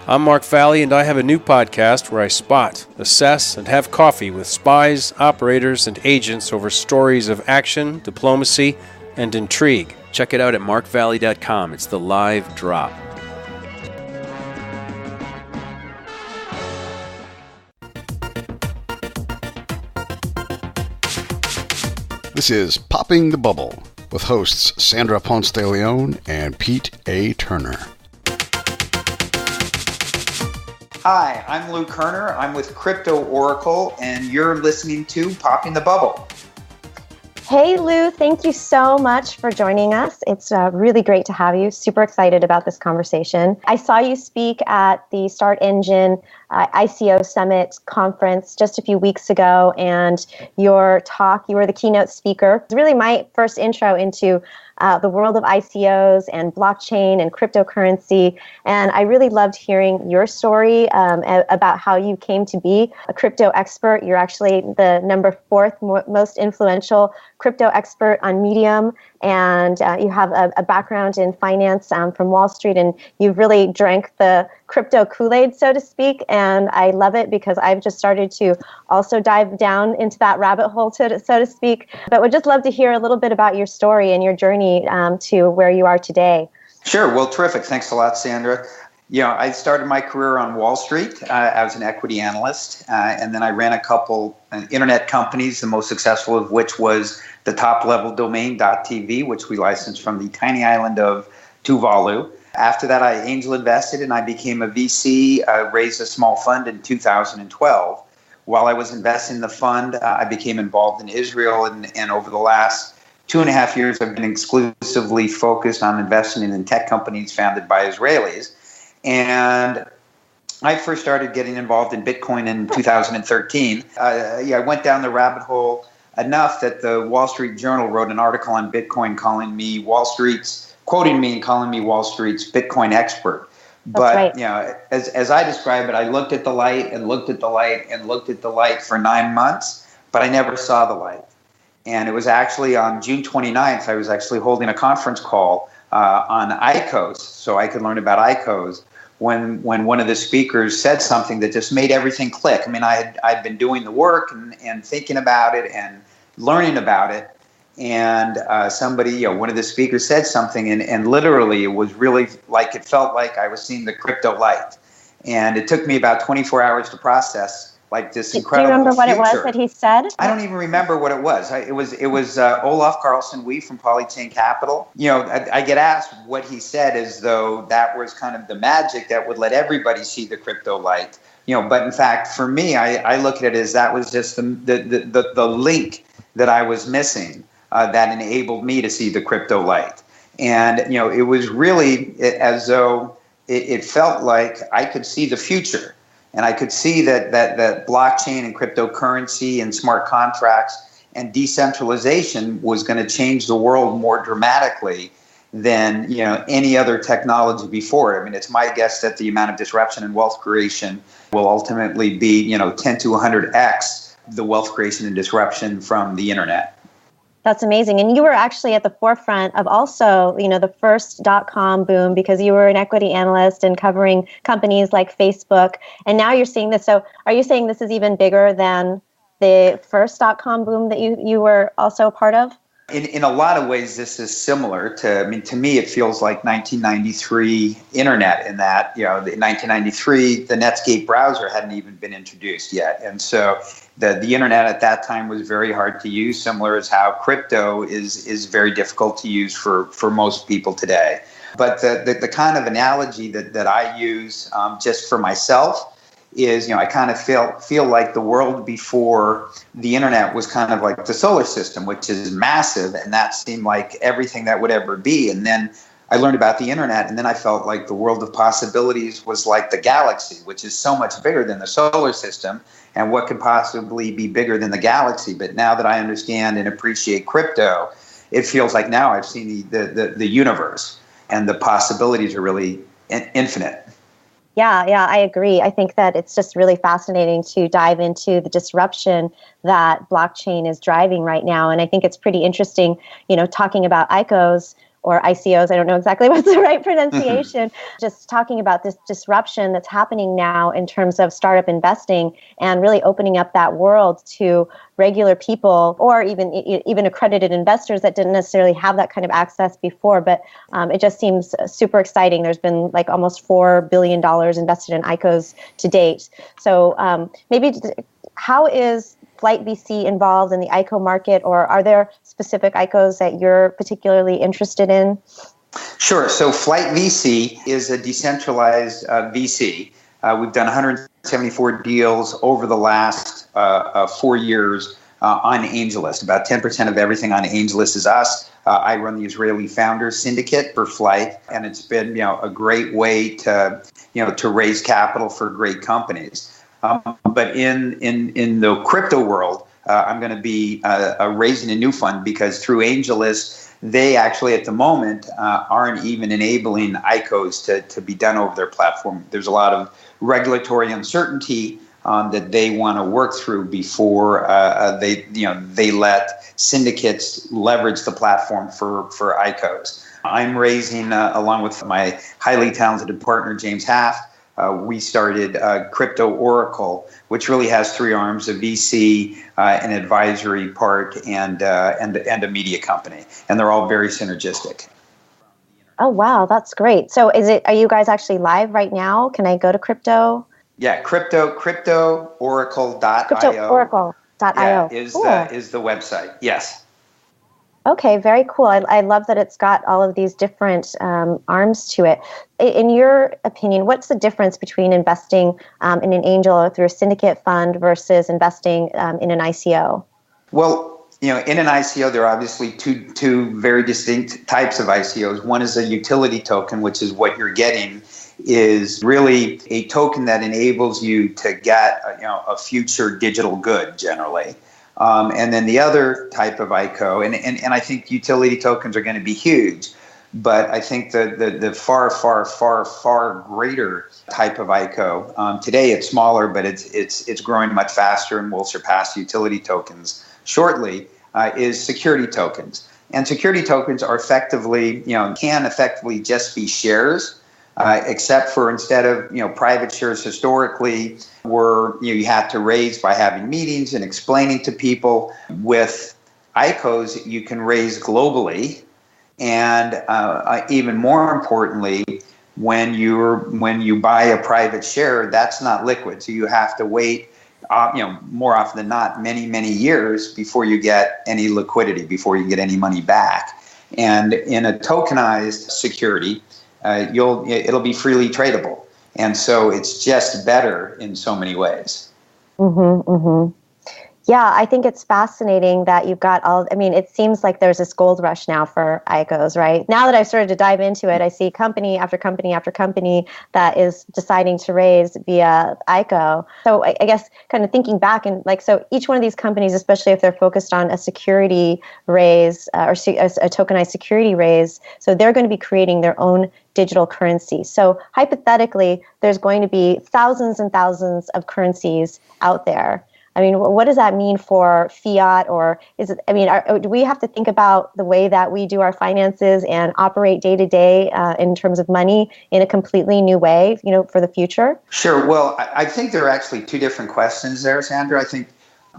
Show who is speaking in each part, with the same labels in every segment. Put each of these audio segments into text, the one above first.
Speaker 1: I'm Mark Valley, and I have a new podcast where I spot, assess, and have coffee with spies, operators, and agents over stories of action, diplomacy, and intrigue.
Speaker 2: Check it out at markvalley.com. It's the live drop.
Speaker 3: This is Popping the Bubbl with hosts Sandra Ponce de Leon and Pete A. Turner.
Speaker 4: Hi, I'm Lou Kerner. I'm with Crypto Oracle, and you're listening to Popping the Bubbl.
Speaker 5: Hey, Lou, thank you so much for joining us. It's really great to have you. Super excited about this conversation. I saw you speak at the Start Engine ICO Summit conference just a few weeks ago, and your talk, you were the keynote speaker. It's really my first intro into the world of ICOs and blockchain and cryptocurrency. And I really loved hearing your story about how you came to be a crypto expert. You're actually the number 4th most influential crypto expert on Medium. And you have a background in finance from Wall Street, and you've really drank the crypto Kool-Aid, so to speak. And I love it because I've just started to also dive down into that rabbit hole, so to speak. But would just love to hear a little bit about your story and your journey to where you are today.
Speaker 4: Sure. Well, terrific. Thanks a lot, Sandra. You know, I started my career on Wall Street as an equity analyst, and then I ran a couple internet companies, the most successful of which was the top-level domain .tv, which we licensed from the tiny island of Tuvalu. After that, I angel invested and I became a VC, raised a small fund in 2012. While I was investing in the fund, I became involved in Israel, and over the last 2.5 years, I've been exclusively focused on investing in tech companies founded by Israelis. And I first started getting involved in BitCoin in 2013. I went down the rabbit hole enough that the Wall Street Journal wrote an article on Bitcoin quoting me Wall Street's Bitcoin expert. But right. You know, as I describe it, I looked at the light and looked at the light and looked at the light for 9 months, but I never saw the light. And it was actually on June 29th, I was actually holding a conference call on ICOs, so I could learn about ICOs, when one of the speakers said something that just made everything click. I mean, I'd been doing the work and thinking about it and learning about it, and somebody, one of the speakers said something, and literally it was really like, it felt like I was seeing the crypto light. And it took me about 24 hours to process like this incredible
Speaker 5: Do you remember what
Speaker 4: future.
Speaker 5: It was that he said?
Speaker 4: I don't even remember what it was. It was Olaf Carlson Wee from Polychain Capital. You know, I get asked what he said as though that was kind of the magic that would let everybody see the crypto light. You know, but in fact, for me, I look at it as that was just the link that I was missing that enabled me to see the crypto light. And you know, it was really as though it felt like I could see the future. And I could see that blockchain and cryptocurrency and smart contracts and decentralization was going to change the world more dramatically than any other technology before. I mean, it's my guess that the amount of disruption and wealth creation will ultimately be 10 to 100x the wealth creation and disruption from the internet.
Speaker 5: That's amazing. And you were actually at the forefront of also, the first .com boom, because you were an equity analyst and covering companies like Facebook. And now you're seeing this. So are you saying this is even bigger than the first .com boom that you were also a part of?
Speaker 4: In a lot of ways, this is similar to me, it feels like 1993 internet in that, in 1993, the Netscape browser hadn't even been introduced yet. And so the internet at that time was very hard to use, similar as how crypto is very difficult to use for most people today. But the kind of analogy that I use just for myself is, I kind of feel like the world before the internet was kind of like the solar system, which is massive, and that seemed like everything that would ever be. And then I learned about the internet, and then I felt like the world of possibilities was like the galaxy, which is so much bigger than the solar system, and what could possibly be bigger than the galaxy. But now that I understand and appreciate crypto, it feels like now I've seen the universe, and the possibilities are really infinite.
Speaker 5: Yeah, I agree. I think that it's just really fascinating to dive into the disruption that blockchain is driving right now. And I think it's pretty interesting, talking about ICOs or ICOs. I don't know exactly what's the right pronunciation. Just talking about this disruption that's happening now in terms of startup investing and really opening up that world to regular people or even accredited investors that didn't necessarily have that kind of access before. But it just seems super exciting. There's been like almost $4 billion invested in ICOs to date. So maybe how is Flight VC involved in the ICO market, or are there specific ICOs that you're particularly interested in?
Speaker 4: Sure. So Flight VC is a decentralized VC. We've done 174 deals over the last 4 years on AngelList. About 10% of everything on AngelList is us. I run the Israeli Founders Syndicate for Flight, and it's been a great way to raise capital for great companies. But in the crypto world, I'm going to be raising a new fund because through AngelList, they actually at the moment aren't even enabling ICOs to be done over their platform. There's a lot of regulatory uncertainty that they want to work through before they let syndicates leverage the platform for ICOs. I'm raising, along with my highly talented partner James Haft, we started Crypto Oracle, which really has three arms: a VC, an advisory part, and a media company, and they're all very synergistic.
Speaker 5: Oh wow, that's great. So are you guys actually live right now? Can I go to crypto?
Speaker 4: Yeah, cryptooracle.io.
Speaker 5: Cryptooracle.io
Speaker 4: is the website. Yes.
Speaker 5: Okay, very cool. I love that it's got all of these different arms to it. In your opinion, what's the difference between investing in an angel or through a syndicate fund versus investing in an ICO?
Speaker 4: Well, in an ICO, there are obviously two very distinct types of ICOs. One is a utility token, which is what you're getting, is really a token that enables you to get a future digital good generally. And then the other type of ICO, and I think utility tokens are going to be huge, but I think the far greater type of ICO, today it's smaller, but it's growing much faster and will surpass utility tokens shortly, is security tokens. And security tokens are can effectively just be shares, except for instead of private shares historically were you had to raise by having meetings and explaining to people. With ICOs, you can raise globally, and even more importantly, when you buy a private share, that's not liquid, so you have to wait. More often than not, many years before you get any liquidity, before you get any money back. And in a tokenized security, it'll be freely tradable, and so it's just better in so many ways. Yeah, I think it's fascinating that you've got it seems like there's this gold rush now for ICOs, right? Now that I've started to dive into it, I see company after company after company that is deciding to raise via ICO. So I guess kind of thinking back and so each one of these companies, especially if they're focused on a security raise or a tokenized security raise, so they're going to be creating their own digital currency. So hypothetically, there's going to be thousands and thousands of currencies out there. I mean, what does that mean for fiat, or is it? I mean, do we have to think about the way that we do our finances and operate day to day in terms of money in a completely new way, for the future? Sure. Well, I think there are actually two different questions there, Sandra. I think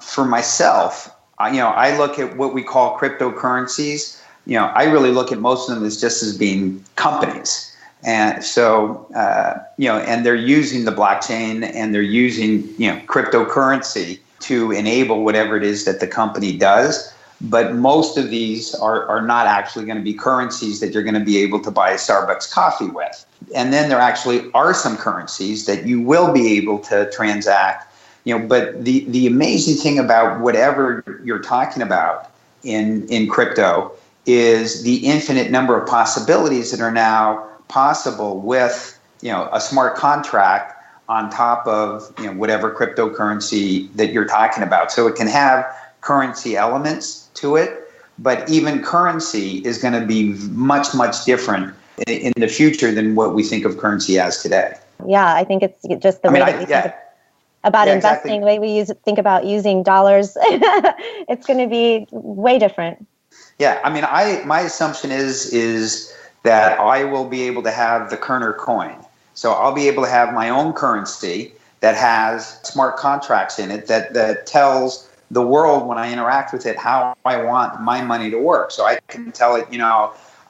Speaker 4: for myself, I look at what we call cryptocurrencies. I really look at most of them as just as being companies. And so, and they're using the blockchain and they're using, cryptocurrency to enable whatever it is that the company does. But most of these are not actually going to be currencies that you're going to be able to buy a Starbucks coffee with. And then there actually are some currencies that you will be able to transact, but the amazing thing about whatever you're talking about in crypto is the infinite number of possibilities that are now possible with a smart contract on top of whatever cryptocurrency that you're talking about. So it can have currency elements to it, but even currency is going to be much different in the future than what we think of currency as today.
Speaker 5: Yeah, I think it's just the way that we think about investing, exactly. The way we think about using dollars. It's going to be way different.
Speaker 4: Yeah, I mean, my assumption is that I will be able to have the Kerner coin. So I'll be able to have my own currency that has smart contracts in it that tells the world when I interact with it how I want my money to work. So I can tell it,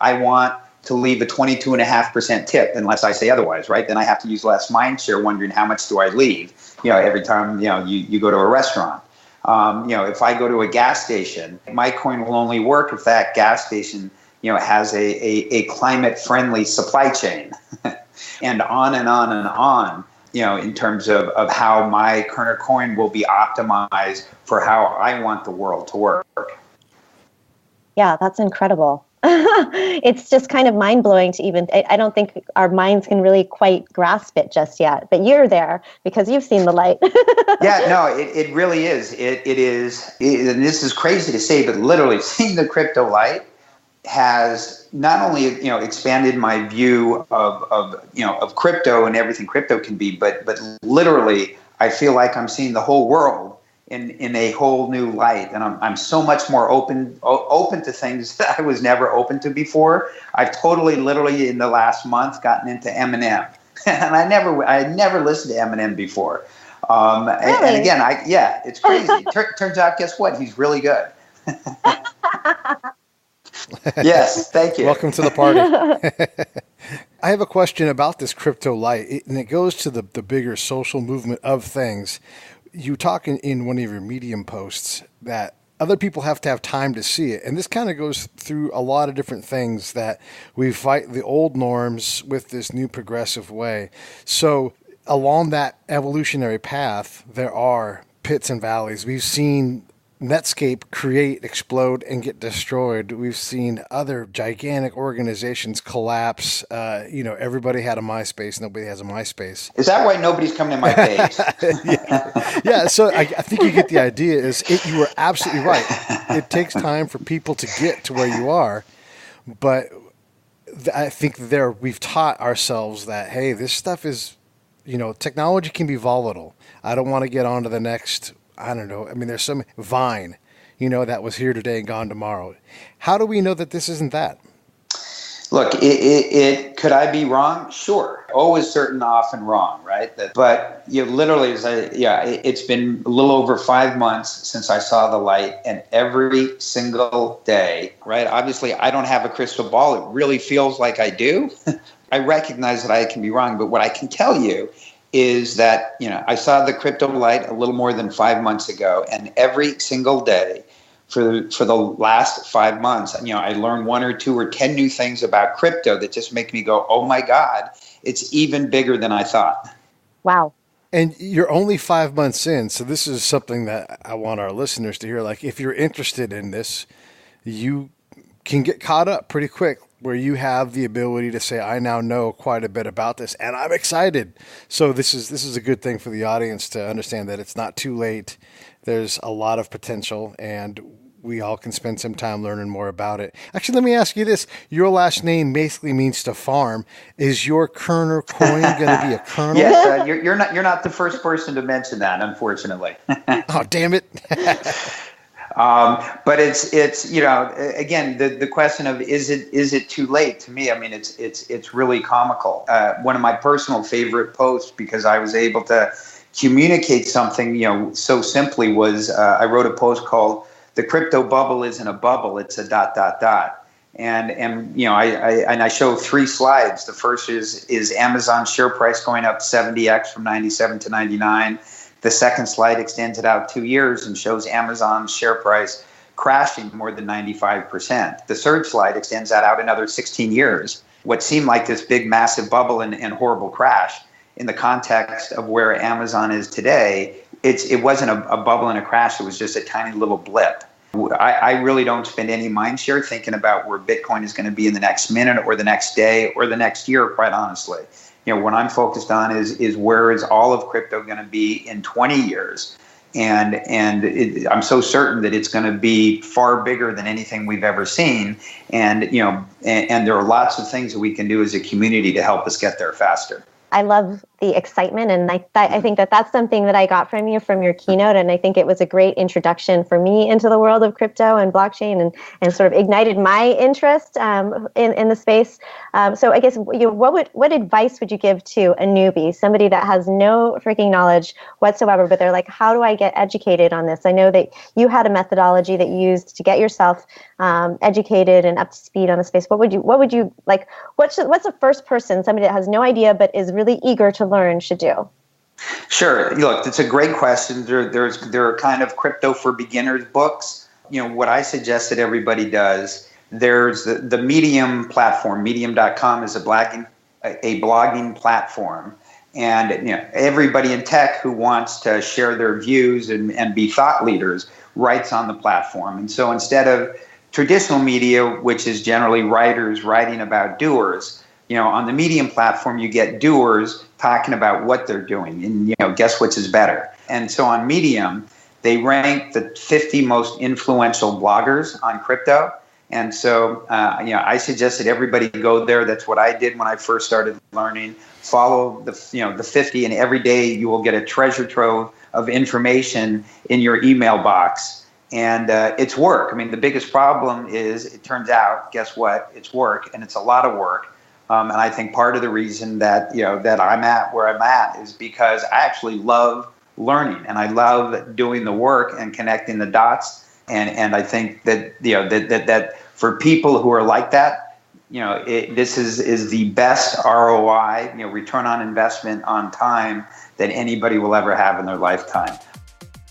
Speaker 4: I want to leave a 22.5% tip unless I say otherwise, right? Then I have to use less mind share wondering how much do I leave, every time, you go to a restaurant. If I go to a gas station, my coin will only work if that gas station, has a climate-friendly supply chain and on and on and on, in terms of how my Kerner coin will be optimized for how I want the world to work.
Speaker 5: Yeah, that's incredible. It's just kind of mind-blowing to even, I don't think our minds can really quite grasp it just yet, but you're there because you've seen the light.
Speaker 4: Yeah, no, it really is. It is, and this is crazy to say, but literally seeing the crypto light has not only, expanded my view of crypto and everything crypto can be, but literally I feel like I'm seeing the whole world in a whole new light, and I'm so much more open to things that I was never open to before. I've literally in the last month gotten into Eminem, and I never listened to Eminem before. Really? And again, it's crazy. Turns out, guess what? He's really good. Yes, thank you.
Speaker 6: Welcome to the party. I have a question about this crypto light, and it goes to the bigger social movement of things. You talk in one of your Medium posts that other people have to have time to see it. And this kind of goes through a lot of different things that we fight the old norms with this new progressive way. So along that evolutionary path, there are pits and valleys. We've seen Netscape create, explode, and get destroyed. We've seen other gigantic organizations collapse. Everybody had a MySpace. Nobody has a MySpace.
Speaker 4: Is that why nobody's coming to my page?
Speaker 6: Yeah. So I think you get the idea. You were absolutely right. It takes time for people to get to where you are, but I think we've taught ourselves that, hey, this stuff is, technology can be volatile. I don't want to get on to the next. I don't know. I mean, there's some Vine, that was here today and gone tomorrow. How do we know that this isn't that?
Speaker 4: Look, it could I be wrong? Sure. Always certain, often wrong, right? But literally, it's been a little over 5 months since I saw the light, and every single day, right? Obviously, I don't have a crystal ball. It really feels like I do. I recognize that I can be wrong, but what I can tell you is that, I saw the crypto light a little more than 5 months ago, and every single day for the last 5 months, I learned 1 or 2 or 10 new things about crypto that just make me go, oh my God, it's even bigger than I thought.
Speaker 5: Wow.
Speaker 6: And you're only 5 months in, so this is something that I want our listeners to hear. Like, if you're interested in this, you can get caught up pretty quick, where you have the ability to say, I now know quite a bit about this, and I'm excited. So this is a good thing for the audience to understand that it's not too late. There's a lot of potential, and we all can spend some time learning more about it. Actually, let me ask you this. Your last name basically means to farm. Is your Kerner coin going to be a kernel?
Speaker 4: Yes, you're not the first person to mention that, unfortunately.
Speaker 6: Oh, damn it.
Speaker 4: But it's again, the question of is it too late? To me, I mean, it's really comical. One of my personal favorite posts, because I was able to communicate something so simply, was I wrote a post called "The Crypto Bubble Isn't a Bubble, It's a ... And I show 3 slides. The first is Amazon share price going up 70x from 97 to 99. The second slide extends it out 2 years and shows Amazon's share price crashing more than 95%. The third slide extends that out another 16 years. What seemed like this big, massive bubble and horrible crash, in the context of where Amazon is today, it wasn't a bubble and a crash. It was just a tiny little blip. I really don't spend any mind share thinking about where Bitcoin is going to be in the next minute or the next day or the next year, quite honestly. What I'm focused on is where is all of crypto going to be in 20 years? And I'm so certain that it's going to be far bigger than anything we've ever seen. And there are lots of things that we can do as a community to help us get there faster.
Speaker 5: I love the excitement, and I think that that's something that I got from you from your keynote, and I think it was a great introduction for me into the world of crypto and blockchain, and sort of ignited my interest in the space. So I guess what advice would you give to a newbie, somebody that has no freaking knowledge whatsoever, but they're like, how do I get educated on this? I know that you had a methodology that you used to get yourself educated and up to speed on the space. What would you like? What's the first person, somebody that has no idea but is really eager to learn, should do?
Speaker 4: Sure. Look, it's a great question. There are kind of crypto for beginners books. What I suggest that everybody does, there's the Medium platform. Medium.com is a blogging platform. And everybody in tech who wants to share their views and be thought leaders writes on the platform. And so instead of traditional media, which is generally writers writing about doers, on the Medium platform, you get doers talking about what they're doing, and guess which is better. And so on Medium, they rank the 50 most influential bloggers on crypto. And so, I suggest that everybody go there. That's what I did when I first started learning. Follow the 50, and every day you will get a treasure trove of information in your email box. And it's work. I mean, the biggest problem is, it turns out, guess what? It's work, and it's a lot of work. And I think part of the reason that that I'm at where I'm at is because I actually love learning, and I love doing the work and connecting the dots. And I think that that for people who are like that, this is the best ROI, return on investment on time, that anybody will ever have in their lifetime.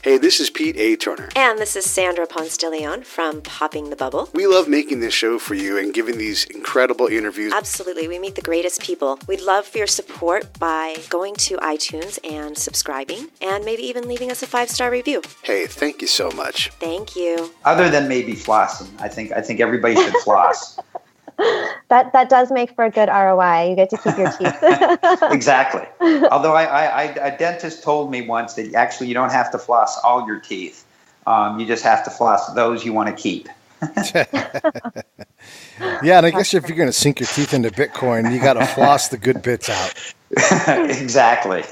Speaker 3: Hey, this is Pete A. Turner.
Speaker 7: And this is Sandra Ponce de Leon from Popping the Bubbl.
Speaker 3: We love making this show for you and giving these incredible interviews.
Speaker 7: Absolutely. We meet the greatest people. We'd love your support by going to iTunes and subscribing, and maybe even leaving us a 5-star review.
Speaker 3: Hey, thank you so much.
Speaker 7: Thank you.
Speaker 4: Other than maybe flossing. I think everybody should floss.
Speaker 5: That does make for a good ROI. You get to keep your teeth.
Speaker 4: Exactly. Although a dentist told me once that actually you don't have to floss all your teeth. You just have to floss those you want to keep.
Speaker 6: Yeah, and I guess if you're going to sink your teeth into Bitcoin, you got to floss the good bits out.
Speaker 4: Exactly.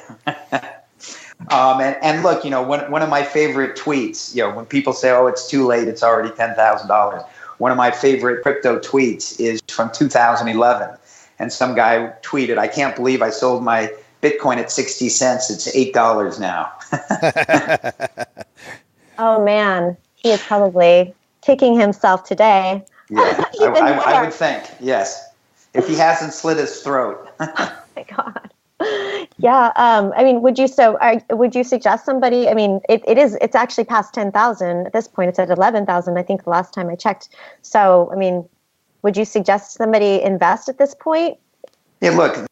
Speaker 4: And look, one of my favorite tweets, when people say, "Oh, it's too late, it's already $10,000." One of my favorite crypto tweets is from 2011. And some guy tweeted, "I can't believe I sold my Bitcoin at 60 cents. It's $8 now."
Speaker 5: Oh, man. He is probably kicking himself today.
Speaker 4: Yeah, I would think, yes. If he hasn't slit his throat.
Speaker 5: Oh, my God. Yeah. I mean, would you suggest somebody, I mean, it's actually past 10,000 at this point. It's at 11,000, I think, the last time I checked. So, I mean, would you suggest somebody invest at this point?
Speaker 4: Yeah, look,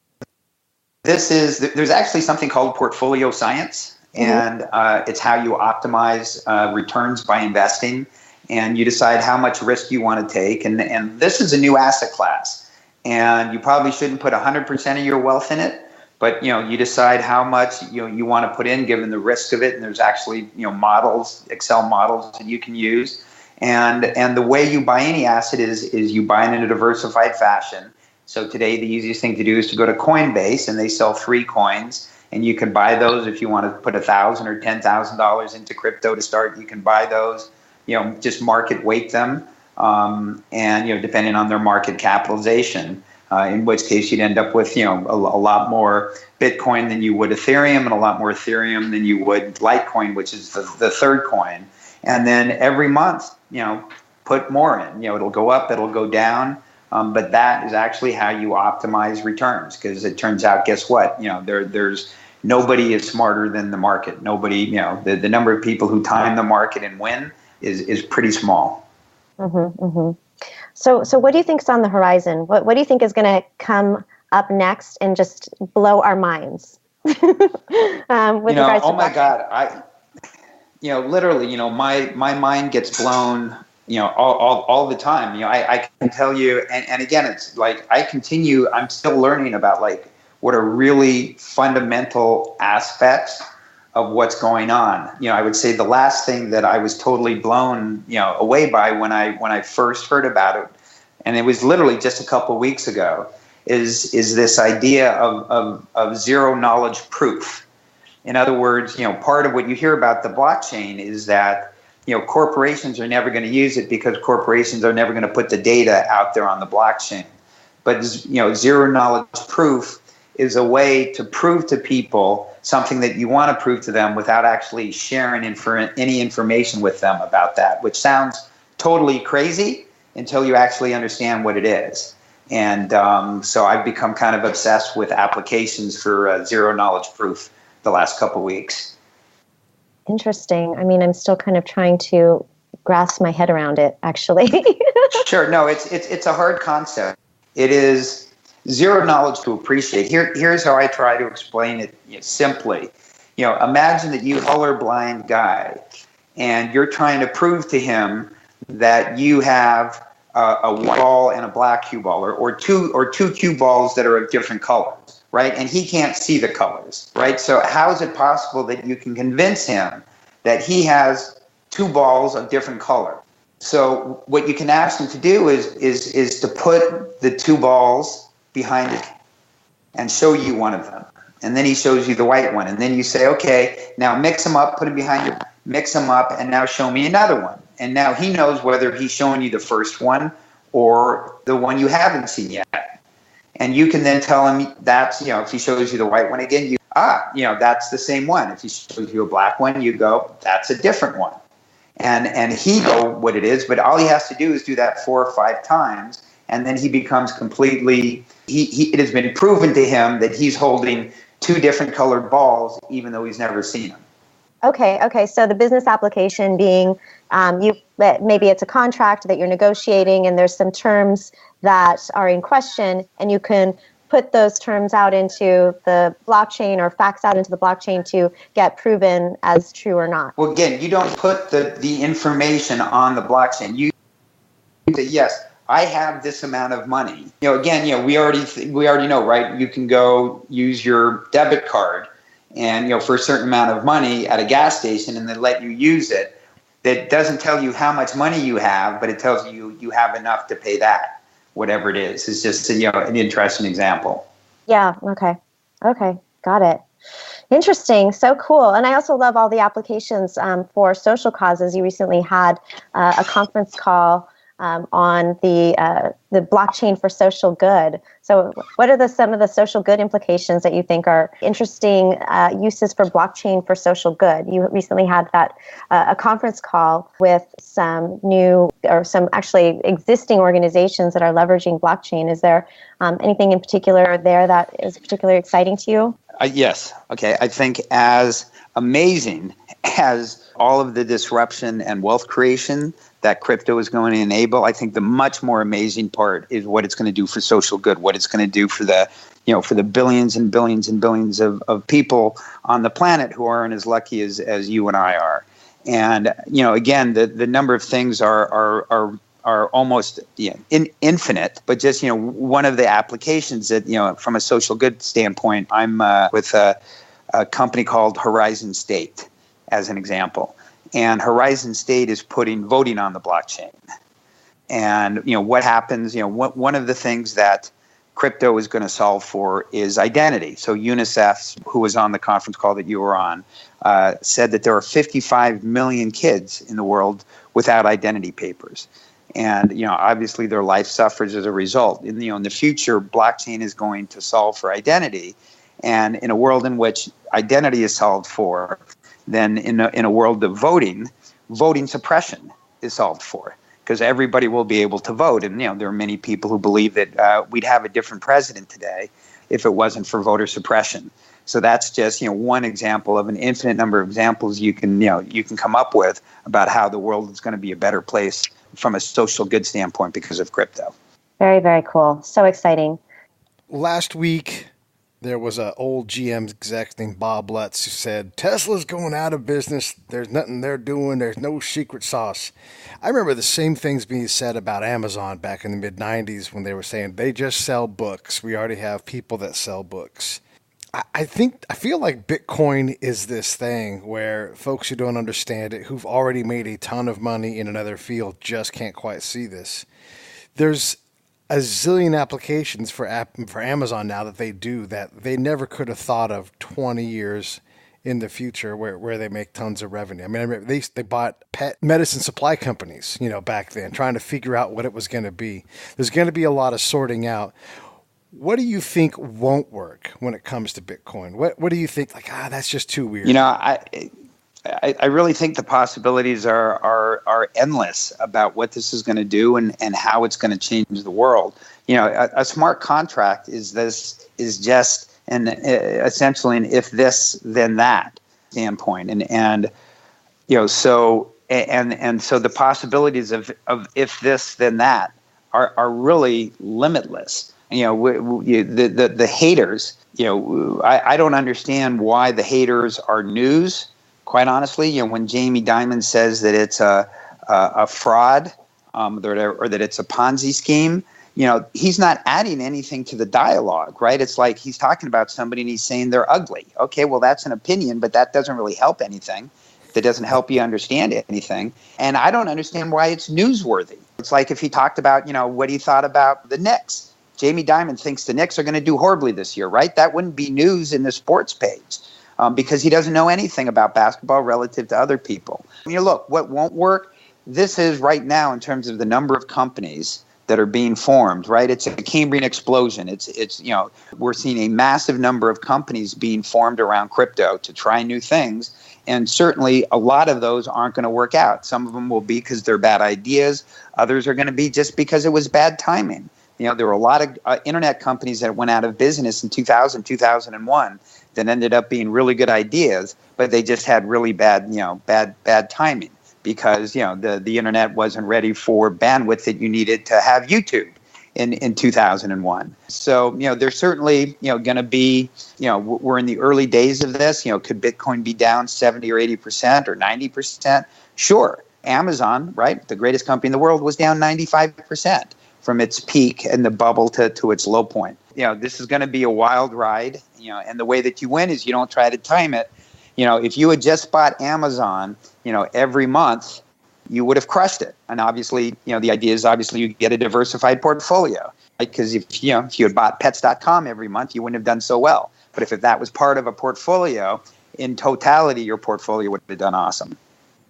Speaker 4: there's actually something called portfolio science, and it's how you optimize returns by investing, and you decide how much risk you want to take. And this is a new asset class, and you probably shouldn't put 100% of your wealth in it. But you decide how much you want to put in, given the risk of it. And there's actually models, Excel models that you can use. And the way you buy any asset is you buy it in a diversified fashion. So today the easiest thing to do is to go to Coinbase, and they sell free coins, and you can buy those if you want to put $1,000 or $10,000 into crypto to start. You can buy those, just market weight them, and depending on their market capitalization. In which case you'd end up with a lot more Bitcoin than you would Ethereum, and a lot more Ethereum than you would Litecoin, which is the third coin. And then every month, put more in. It'll go up, it'll go down, but that is actually how you optimize returns. Because it turns out, guess what? There's nobody is smarter than the market. Nobody, the number of people who time the market and win is pretty small.
Speaker 5: Mm-hmm, mm-hmm. So what do you think is on the horizon? What do you think is going to come up next and just blow our minds? With regards to
Speaker 4: my God, literally, my mind gets blown, all the time. I can tell you, and again, it's like I'm still learning about what are really fundamental aspects of what's going on. I would say the last thing that I was totally blown, away by when I first heard about it, and it was literally just a couple of weeks ago, is this idea of zero knowledge proof. In other words, part of what you hear about the blockchain is that corporations are never going to use it because corporations are never going to put the data out there on the blockchain. But zero knowledge proof is a way to prove to people something that you want to prove to them without actually sharing any information with them about that, which sounds totally crazy until you actually understand what it is. And so I've become kind of obsessed with applications for zero knowledge proof the last couple of weeks.
Speaker 5: Interesting. I mean, I'm still kind of trying to grasp my head around it, actually.
Speaker 4: Sure. No, it's a hard concept. It is zero knowledge to appreciate. Here's how I try to explain it simply. Imagine that you colorblind guy, and you're trying to prove to him that you have a white ball and a black cue ball, or two cue balls that are of different colors, right? And he can't see the colors, right? So how is it possible that you can convince him that he has two balls of different color? So what you can ask him to do is to put the two balls behind it and show you one of them. And then he shows you the white one. And then you say, okay, now mix them up, put them behind you, mix them up, and now show me another one. And now he knows whether he's showing you the first one or the one you haven't seen yet. And you can then tell him that's, if he shows you the white one again, that's the same one. If he shows you a black one, you go, that's a different one. And he knows what it is, but all he has to do is do that 4 or 5 times, and then he becomes completely, it has been proven to him that he's holding 2 different colored balls, even though he's never seen them.
Speaker 5: Okay. So the business application being, maybe it's a contract that you're negotiating, and there's some terms that are in question, and you can put those terms out into the blockchain or fax out into the blockchain to get proven as true or not.
Speaker 4: Well, again, you don't put the information on the blockchain. You say, yes, I have this amount of money. We already know, right? You can go use your debit card and, for a certain amount of money at a gas station, and then let you use it. That doesn't tell you how much money you have, but it tells you have enough to pay that, whatever it is. It's just, an interesting example.
Speaker 5: Yeah. Okay. Got it. Interesting. So cool. And I also love all the applications for social causes. You recently had a conference call on the blockchain for social good. So what are some of the social good implications that you think are interesting uses for blockchain for social good? You recently had a conference call with some new or some actually existing organizations that are leveraging blockchain. Is there anything in particular there that is particularly exciting to you?
Speaker 4: Yes. Okay. I think as amazing as all of the disruption and wealth creation that crypto is going to enable, I think the much more amazing part is what it's going to do for social good, what it's going to do for the billions and billions and billions of people on the planet who aren't as lucky as you and I are. And, again, the number of things are almost infinite, but just, one of the applications that, from a social good standpoint, I'm with a company called Horizon State as an example. And Horizon State is putting voting on the blockchain. And, what happens, one of the things that crypto is going to solve for is identity. So UNICEF, who was on the conference call that you were on, said that there are 55 million kids in the world without identity papers. And, obviously their life suffers as a result. In the future, blockchain is going to solve for identity. And in a world in which identity is solved for, then in a world of voting suppression is solved for, because everybody will be able to vote. And, there are many people who believe that we'd have a different president today if it wasn't for voter suppression. So that's just, one example of an infinite number of examples you can come up with about how the world is going to be a better place from a social good standpoint because of crypto.
Speaker 5: Very, very cool. So exciting.
Speaker 6: Last week, there was an old GM exec named Bob Lutz who said, Tesla's going out of business. There's nothing they're doing. There's no secret sauce. I remember the same things being said about Amazon back in the mid-90s when they were saying they just sell books. We already have people that sell books. I feel like Bitcoin is this thing where folks who don't understand it, who've already made a ton of money in another field, just can't quite see this. There's a zillion applications for Amazon now that they do that they never could have thought of 20 years in the future where they make tons of revenue. I mean, I remember they bought pet medicine supply companies, back then, trying to figure out what it was going to be. There's going to be a lot of sorting out. What do you think won't work when it comes to Bitcoin? What do you think? Like, that's just too weird.
Speaker 4: I really think the possibilities are endless about what this is going to do and how it's going to change the world. A smart contract is just essentially an if this then that standpoint, so the possibilities of if this then that are really limitless. The haters. I don't understand why the haters are news. Quite honestly, when Jamie Dimon says that it's a fraud or that it's a Ponzi scheme, he's not adding anything to the dialogue, right? It's like he's talking about somebody and he's saying they're ugly. Okay, well, that's an opinion, but that doesn't really help anything. That doesn't help you understand anything. And I don't understand why it's newsworthy. It's like if he talked about, what he thought about the Knicks. Jamie Dimon thinks the Knicks are going to do horribly this year, right? That wouldn't be news in the sports page. Because he doesn't know anything about basketball relative to other people. Look, what won't work, this is right now in terms of the number of companies that are being formed, right? It's a Cambrian explosion. It's we're seeing a massive number of companies being formed around crypto to try new things. And certainly a lot of those aren't going to work out. Some of them will be because they're bad ideas. Others are going to be just because it was bad timing. There were a lot of internet companies that went out of business in 2000, 2001 that ended up being really good ideas, but they just had really bad timing because, the internet wasn't ready for bandwidth that you needed to have YouTube in 2001. So, there's certainly, going to be, we're in the early days of this. Could Bitcoin be down 70 or 80% or 90%? Sure. Amazon, right, the greatest company in the world, was down 95%. From its peak and the bubble to its low point. This is going to be a wild ride, and the way that you win is you don't try to time it. If you had just bought Amazon, every month, you would have crushed it. And obviously, the idea is obviously you get a diversified portfolio. Because if you had bought pets.com every month, you wouldn't have done so well. But if that was part of a portfolio, in totality, your portfolio would have done awesome.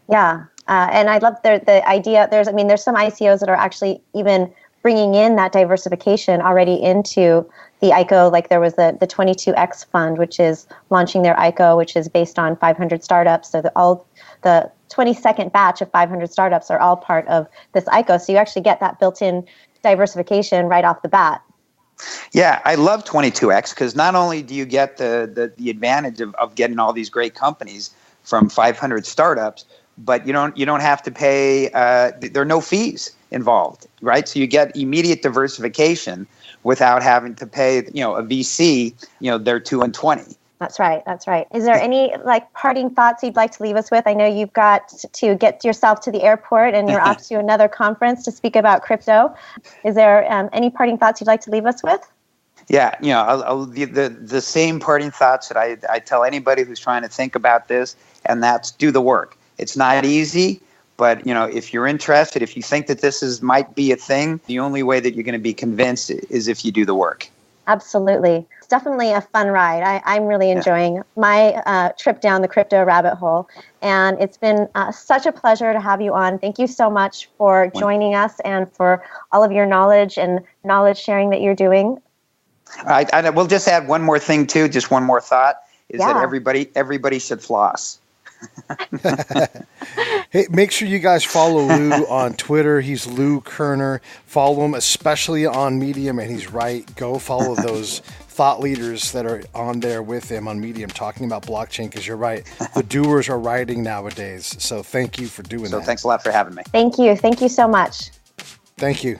Speaker 5: Yeah. And I love the idea. There's some ICOs that are actually even bringing in that diversification already into the ICO. Like there was the 22X fund, which is launching their ICO, which is based on 500 startups. So all the 22nd batch of 500 startups are all part of this ICO. So you actually get that built-in diversification right off the bat.
Speaker 4: Yeah, I love 22X because not only do you get the advantage of getting all these great companies from 500 startups, but you don't have to pay. There are no fees involved, right? So you get immediate diversification without having to pay, a VC, their 2 and 20.
Speaker 5: That's right. Is there any parting thoughts you'd like to leave us with? I know you've got to get yourself to the airport and you're off to another conference to speak about crypto. Is there any parting thoughts you'd like to leave us with?
Speaker 4: Yeah, the same parting thoughts that I tell anybody who's trying to think about this, and that's do the work. It's not easy, but if you're interested, if you think that this might be a thing, the only way that you're going to be convinced is if you do the work.
Speaker 5: Absolutely. It's definitely a fun ride. I'm really enjoying my trip down the crypto rabbit hole, and it's been such a pleasure to have you on. Thank you so much for joining us and for all of your knowledge and knowledge sharing that you're doing.
Speaker 4: I will just add one more thing too, just one more thought, is that everybody should floss.
Speaker 6: Hey, make sure you guys follow Lou on Twitter. He's Lou Kerner. Follow him, especially on Medium, and he's right. Go follow those thought leaders that are on there with him on Medium talking about blockchain, because you're right. The doers are writing nowadays. So thank you for doing that.
Speaker 4: So thanks a lot for having me.
Speaker 5: Thank you. Thank you so much.
Speaker 6: Thank you.